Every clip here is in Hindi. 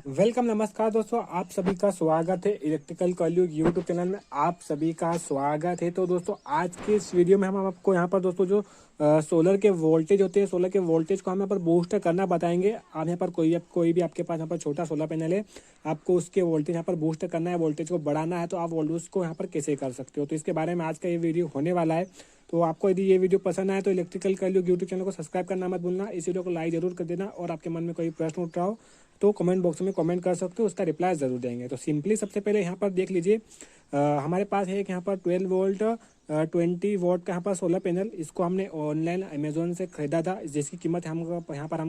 वेलकम, नमस्कार दोस्तों, आप सभी का स्वागत है इलेक्ट्रिकल कलयुग यूट्यूब चैनल में। आप सभी का स्वागत है। तो दोस्तों आज के इस वीडियो में हम आपको यहाँ पर दोस्तों जो सोलर के वोल्टेज होते हैं, सोलर के वोल्टेज को हम यहाँ पर बूस्ट करना बताएंगे। आप यहाँ पर कोई भी आपके पास यहाँ पर छोटा सोलर पैनल है, आपको उसके वोल्टेज यहाँ पर बूस्ट करना है, वोल्टेज को बढ़ाना है, तो आप वोल्टेज को यहाँ पर कैसे कर सकते हो, तो इसके बारे में आज का ये वीडियो होने वाला है। तो आपको यदि ये वीडियो पसंद आए तो इलेक्ट्रिकल कलयुग यूट्यूब चैनल को सब्सक्राइब करना मत भूलना। इस वीडियो को लाइक जरूर कर देना और आपके मन में कोई प्रश्न उठ रहा हो तो कमेंट बॉक्स में कमेंट कर सकते हो, उसका रिप्लाई ज़रूर देंगे। तो सिंपली सबसे पहले यहाँ पर देख लीजिए, हमारे पास है एक यहाँ पर 12 वोल्ट 20 वोट का यहाँ पर सोलर पैनल। इसको हमने ऑनलाइन अमेजोन से ख़रीदा था, जिसकी कीमत हमको यहाँ पर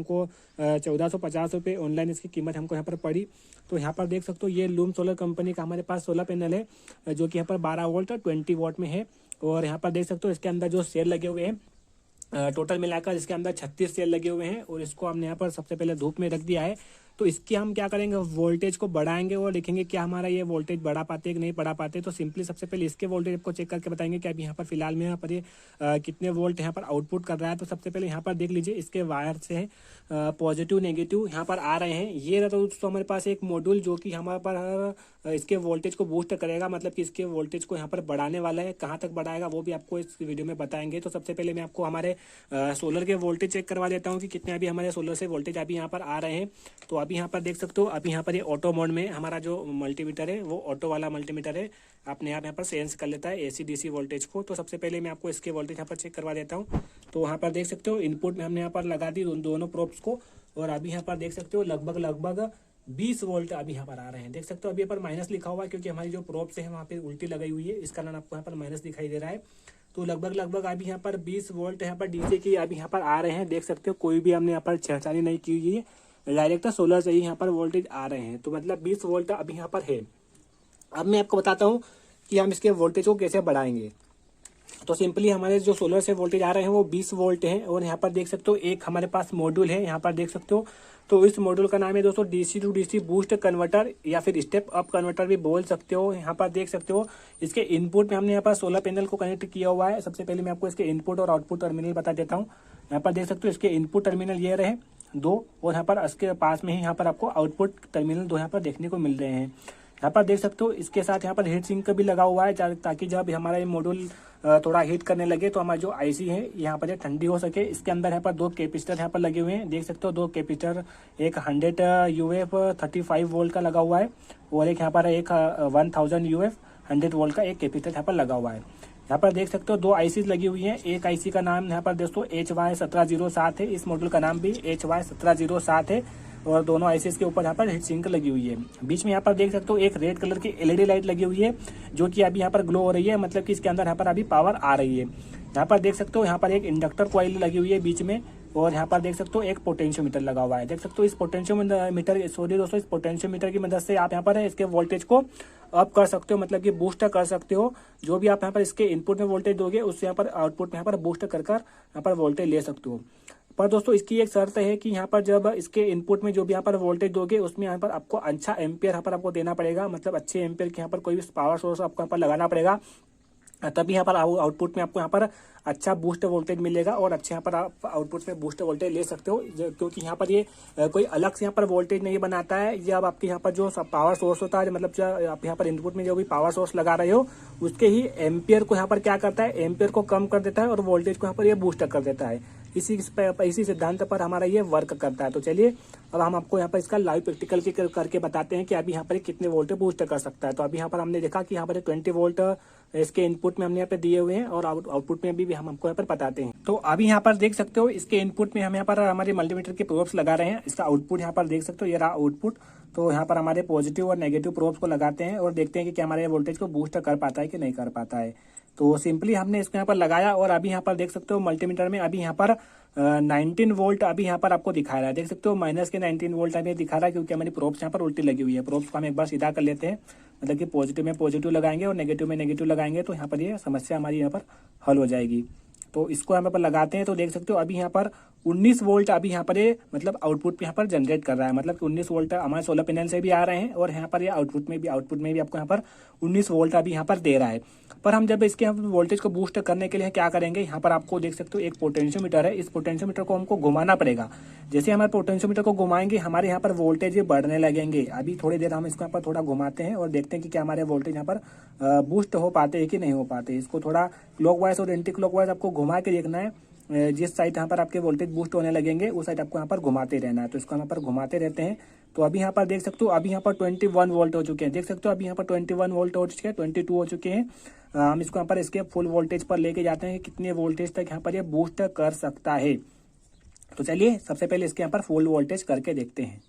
1450 रुपये ऑनलाइन इसकी कीमत हमको यहाँ पर पड़ी। तो यहाँ पर देख सकते हो ये लूम सोलर कंपनी का हमारे पास सोलर पैनल है, जो कि यहाँ पर 12 वोल्ट 20 वोट में है। और यहाँ पर देख सकते हो इसके अंदर जो सेल लगे हुए हैं, टोटल मिलाकर इसके अंदर 36 सेल लगे हुए हैं। और इसको हमने यहाँ पर सबसे पहले धूप में रख दिया है। तो इसकी हम क्या करेंगे, वोल्टेज को बढ़ाएंगे और देखेंगे क्या हमारा ये वोल्टेज बढ़ा पाते हैं कि नहीं बढ़ा पाते। तो सिंपली सबसे पहले इसके वोल्टेज आपको चेक करके बताएंगे कि अभी यहाँ पर फिलहाल में यहाँ पर ये कितने वोल्ट यहाँ पर आउटपुट कर रहा है। तो सबसे पहले यहाँ पर देख लीजिए, इसके वायर से पॉजिटिव नेगेटिव यहाँ पर आ रहे हैं। ये रहा दोस्तों हमारे पास एक मॉड्यूल जो कि हमारे पर इसके वोल्टेज को बूस्ट करेगा, मतलब कि इसके वोल्टेज को यहाँ पर बढ़ाने वाला है। कहाँ तक बढ़ाएगा वो भी आपको इस वीडियो में बताएंगे। तो सबसे पहले मैं आपको हमारे सोलर के वोल्टेज चेक करवा देता हूँ कि कितने अभी हमारे सोलर से वोल्टेज अभी यहाँ पर आ रहे हैं। तो अभी यहाँ पर देख सकते हो, अभी यहाँ पर ये ऑटो मोड में हमारा जो मल्टीमीटर है वो ऑटो वाला मल्टीमीटर है, अपने आप यहाँ पर सेंस कर लेता है एसी डीसी वोल्टेज को। तो सबसे पहले मैं आपको इसके वोल्टेज यहाँ पर चेक करवा देता हूँ। तो यहाँ पर देख सकते हो इनपुट में हमने यहाँ पर लगा दी दोनों प्रोब्स को, और अभी यहाँ पर देख सकते हो लगभग 20 वोल्ट अभी यहाँ पर आ रहे हैं। देख सकते हो अभी यहाँ पर माइनस लिखा हुआ है क्योंकि हमारी जो प्रोब्स है वहाँ पे उल्टी लगाई हुई है, इस कारण आपको यहाँ पर माइनस दिखाई दे रहा है। तो लगभग अभी यहाँ पर 20 वोल्ट यहाँ पर डीसी की अभी यहाँ पर आ रहे हैं। देख सकते हो कोई भी हमने यहाँ पर छेड़छाड़ी नहीं की हुई है, डायरेक्ट सोलर से ही यहाँ पर वोल्टेज आ रहे हैं। तो मतलब 20 वोल्ट अभी यहाँ पर है। अब मैं आपको बताता हूँ कि हम इसके वोल्टेज को कैसे बढ़ाएंगे। तो सिंपली हमारे जो सोलर से वोल्टेज आ रहे हैं वो 20 वोल्ट हैं। और यहाँ पर देख सकते हो एक हमारे पास मॉड्यूल है, यहाँ पर देख सकते हो। तो इस मॉड्यूल का नाम है दोस्तों DC to DC boost converter, या फिर स्टेप अप कन्वर्टर भी बोल सकते हो। यहाँ पर देख सकते हो इसके इनपुट में हमने यहाँ पर सोलर पैनल को कनेक्ट किया हुआ है। सबसे पहले मैं आपको इसके इनपुट और आउटपुट टर्मिनल बता देता हूँ। यहाँ पर देख सकते हो इसके इनपुट टर्मिनल ये रहे 2, और यहाँ पर इसके पास में ही यहाँ पर आपको आउटपुट टर्मिनल 2 यहाँ पर देखने को मिल रहे हैं। यहाँ पर देख सकते हो इसके साथ यहाँ पर हीट सिंक भी लगा हुआ है, ताकि जब हमारा ये मॉड्यूल थोड़ा हीट करने लगे तो हमारा जो आईसी है यहाँ पर ठंडी हो सके। इसके अंदर यहाँ पर 2 कैपेसिटर यहाँ पर लगे हुए हैं। देख सकते हो 2 कैपेसिटर, एक 100 यूएफ 35 वोल्ट का लगा हुआ है, और एक यहाँ पर एक 1000 यूएफ 100 वोल्ट का एक कैपेसिटर यहाँ पर लगा हुआ है। यहाँ पर देख सकते हो 2 आईसी लगी हुई हैं। एक आईसी का नाम यहाँ पर दोस्तों HY1707 है, इस मॉड्यूल का नाम भी HY1707 है, और दोनों आईसीएस के ऊपर यहाँ पर हीट सिंक लगी हुई है। बीच में यहाँ पर देख सकते हो एक रेड कलर की एलईडी लाइट लगी हुई है, जो कि अभी यहाँ पर ग्लो हो रही है, मतलब कि इसके अंदर यहाँ पर अभी पावर आ रही है। यहाँ पर देख सकते हो यहाँ पर एक इंडक्टर कॉइल लगी हुई है बीच में, और यहाँ पर देख सकते हो एक पोटेंशियोमीटर लगा हुआ है। देख सकते हो इस पोटेंशियोमीटर की मदद से आप यहाँ पर इसके वोल्टेज को अप कर सकते हो, मतलब कि बूस्ट कर सकते हो। जो भी आप यहाँ पर इसके इनपुट में वोल्टेज दोगे उससे यहाँ पर आउटपुट में यहाँ पर बूस्ट कर यहाँ पर वोल्टेज ले सकते हो। पर दोस्तों इसकी एक शर्त है कि यहाँ पर जब इसके इनपुट में जो भी यहाँ पर वोल्टेज दोगे उसमें यहाँ पर आपको अच्छा एम्पियर यहाँ पर आपको देना पड़ेगा, मतलब अच्छे एम्पियर के यहाँ पर कोई भी पावर सोर्स आपको यहाँ पर लगाना पड़ेगा, तभी यहाँ पर आउटपुट में आपको यहाँ पर अच्छा बूस्ट वोल्टेज मिलेगा, और अच्छे यहाँ पर आप आउटपुट में बूस्ट वोल्टेज ले सकते हो। क्योंकि यहाँ पर ये कोई अलग से यहाँ पर वोल्टेज नहीं बनाता है। जब आपके यहाँ पर जो पावर सोर्स होता है, मतलब जब आप यहाँ पर इनपुट में जो भी पावर सोर्स लगा रहे हो उसके ही एम्पियर को यहाँ पर क्या करता है, एम्पियर को कम कर देता है और वोल्टेज को यहाँ पर ये बूस्ट कर देता है। इसी सिद्धांत पर हमारा ये वर्क करता है। तो चलिए अब हम आपको यहाँ पर इसका लाइव प्रैक्टिकल करके बताते हैं कि अभी यहाँ पर कितने वोल्ट बूस्ट कर सकता है। तो अभी यहाँ पर हमने देखा कि यहाँ पर 20 वोल्ट इसके इनपुट में हमने यहाँ पे दिए हुए हैं, और आउटपुट में भी हम आपको यहाँ पर बताते हैं। तो अभी यहाँ पर देख सकते हो इसके इनपुट में हम यहाँ पर हमारे मल्टीमीटर के प्रोब्स लगा रहे हैं। इसका आउटपुट यहाँ पर देख सकते हो, ये रहा आउटपुट। तो यहाँ पर हमारे पॉजिटिव और नेगेटिव प्रोब्स को लगाते हैं और देखते हैं कि क्या हमारे वोल्टेज को बूस्ट कर पाता है कि नहीं कर पाता है। तो सिंपली हमने इसको यहाँ पर लगाया, और अभी यहाँ पर देख सकते हो मल्टीमीटर में अभी यहाँ पर 19 वोल्ट अभी यहाँ पर आपको दिखा रहा है। देख सकते हो माइनस के 19 वोल्ट अभी दिखा रहा है, क्योंकि हमारी प्रोब्स यहाँ पर उल्टी लगी हुई है। प्रोब्स को हम एक बार सीधा कर लेते हैं, मतलब कि पॉजिटिव में पॉजिटिव लगाएंगे और नेगेटिव में नेगेटिव लगाएंगे, तो यहाँ पर ये समस्या हमारी यहाँ पर हल हो जाएगी। तो इसको हम यहाँ पर लगाते हैं। तो देख सकते हो अभी यहाँ पर 19 वोल्ट अभी यहाँ पर ये मतलब आउटपुट यहाँ पर जनरेट कर रहा है। मतलब कि 19 वोल्ट हमारे सोलर पैनल से भी आ रहे हैं और यहाँ पर ये आउटपुट में भी आपको यहाँ पर 19 वोल्ट अभी यहाँ पर दे रहा है। पर हम जब इसके वोल्टेज को बूस्ट करने के लिए क्या करेंगे, यहाँ पर आपको देख सकते हो एक पोटेंशियोमीटर है। इस पोटेंशियोमीटर को हमको घुमाना पड़ेगा। जैसे हमारे पोटेंशियोमीटर को घुमाएंगे हमारे यहाँ पर वोल्टेज बढ़ने लगेंगे। अभी थोड़ी देर हम इसको यहाँ पर थोड़ा घुमाते हैं और देखते हैं कि क्या हमारे वोल्टेज यहाँ पर बूस्ट हो पाते हैं कि नहीं हो पाते। इसको थोड़ा क्लॉकवाइज और एंटी क्लॉकवाइज आपको घुमा के देखना है। जिस साइड यहाँ पर आपके वोल्टेज बूस्ट होने लगेंगे उस साइड आपको यहाँ पर घुमाते रहना है। तो इसको यहाँ पर घुमाते रहते हैं। तो अभी यहाँ पर देख सकते हो अभी यहाँ पर 21 वोल्ट हो चुके हैं। देख सकते हो अभी यहाँ पर 21 वोल्ट हो चुके हैं, 22 हो चुके हैं। हम इसको यहाँ पर इसके फुल वोल्टेज पर लेके जाते हैं कि कितने वोल्टेज तक यहाँ पर ये बूस्ट कर सकता है। तो चलिए सबसे पहले इसके यहाँ पर फुल वोल्टेज करके देखते हैं।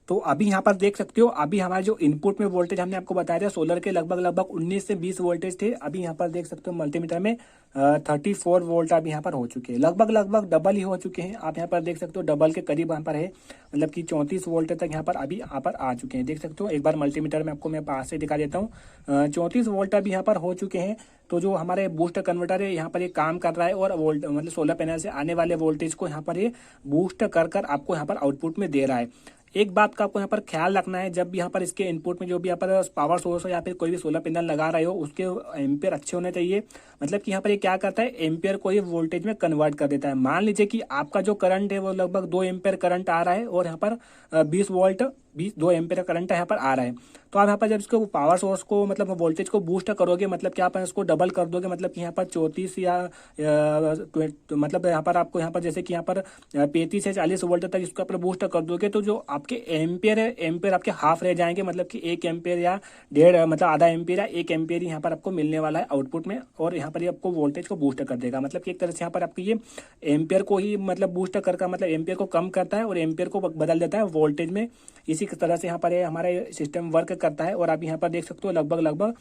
तो अभी यहाँ पर देख सकते हो अभी हमारे जो इनपुट में वोल्टेज हमने आपको बताया था सोलर के लगभग 19 से 20 वोल्टेज थे। अभी यहाँ पर देख सकते हो मल्टीमीटर में 34 वोल्ट अभी यहाँ पर हो चुके हैं। लगभग डबल ही हो चुके हैं। आप यहाँ पर देख सकते हो डबल के करीब यहाँ पर है। मतलब कि 34 वोल्ट तक यहाँ पर अभी यहाँ पर आ चुके हैं। देख सकते हो एक बार मल्टीमीटर में आपको मैं पास से दिखा देता हूँ। 34 वोल्ट अभी यहाँ पर हो चुके हैं। तो जो हमारे बूस्ट कन्वर्टर है यहाँ पर ये काम कर रहा है और वोल्ट मतलब सोलर पैनल से आने वाले वोल्टेज को यहाँ पर ये बूस्ट कर आपको यहाँ पर आउटपुट में दे रहा है। एक बात का आपको यहाँ पर ख्याल रखना है, जब भी यहाँ पर इसके इनपुट में जो भी यहाँ पर पावर सोर्स हो या फिर कोई भी सोलर पैनल लगा रहे हो उसके एम्पियर अच्छे होने चाहिए। मतलब कि यहाँ पर ये क्या करता है एम्पियर को ये वोल्टेज में कन्वर्ट कर देता है। मान लीजिए कि आपका जो करंट है वो लगभग 2 एम्पियर करंट आ रहा है और यहाँ पर 20 वोल्ट 2 एम्पियर करंट यहाँ पर आ रहा है। तो आप यहाँ पर जब इसको पावर सोर्स को मतलब वोल्टेज को बूस्ट करोगे मतलब कि आप इसको डबल कर दोगे। मतलब कि यहाँ पर 34 या मतलब यहाँ पर आपको यहाँ पर जैसे कि यहाँ पर 35 से 40 वोल्ट तक इसको आप बूस्ट कर दोगे तो जो आपके एम्पियर है एम्पियर आपके हाफ रह जाएंगे। मतलब कि 1 एम्पियर या डेढ़ मतलब आधा एम्पियर या 1 एम्पियर यहाँ पर आपको मिलने वाला है आउटपुट में और यहाँ पर ये आपको वोल्टेज को बूस्ट कर देगा। मतलब कि एक तरह से यहाँ पर आपको ये एम्पियर को ही मतलब बूस्ट कर मतलब एम्पियर को कम करता है और एम्पियर को बदल देता है वोल्टेज में। इसी तरह से यहाँ पर हमारा सिस्टम वर्क करता है। और अभी यहाँ पर देख सकते हो लगभग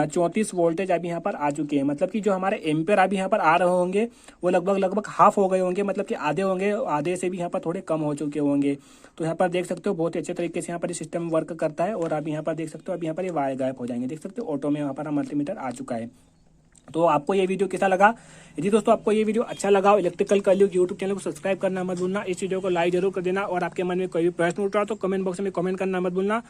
34 वोल्टेज अभी यहाँ पर आ चुके हैं। मतलब कि जो हमारे एम्पियर अभी यहाँ पर आ रहे होंगे वो लगभग हाफ हो गए होंगे। मतलब कि आधे होंगे, आधे से भी यहाँ पर थोड़े कम हो चुके होंगे। तो यहाँ पर देख सकते हो बहुत ही अच्छे तरीके से यहाँ पर सिस्टम वर्क करता है। और अभी यहाँ पर देख सकते हो अभी यहाँ पर ये वायर गायब हो जाएंगे। देख सकते हो ऑटो में यहाँ पर मल्टीमीटर आ चुका है। तो आपको ये वीडियो कैसा लगा? यदि दोस्तों आपको ये वीडियो अच्छा लगा हो इलेक्ट्रिकल कलयुग यूट्यूब चैनल को सब्सक्राइब करना मत भूलना। इस वीडियो को लाइक जरूर कर देना और आपके मन में कोई भी प्रश्न उठ रहा हो तो कमेंट बॉक्स में कमेंट करना मत भूलना।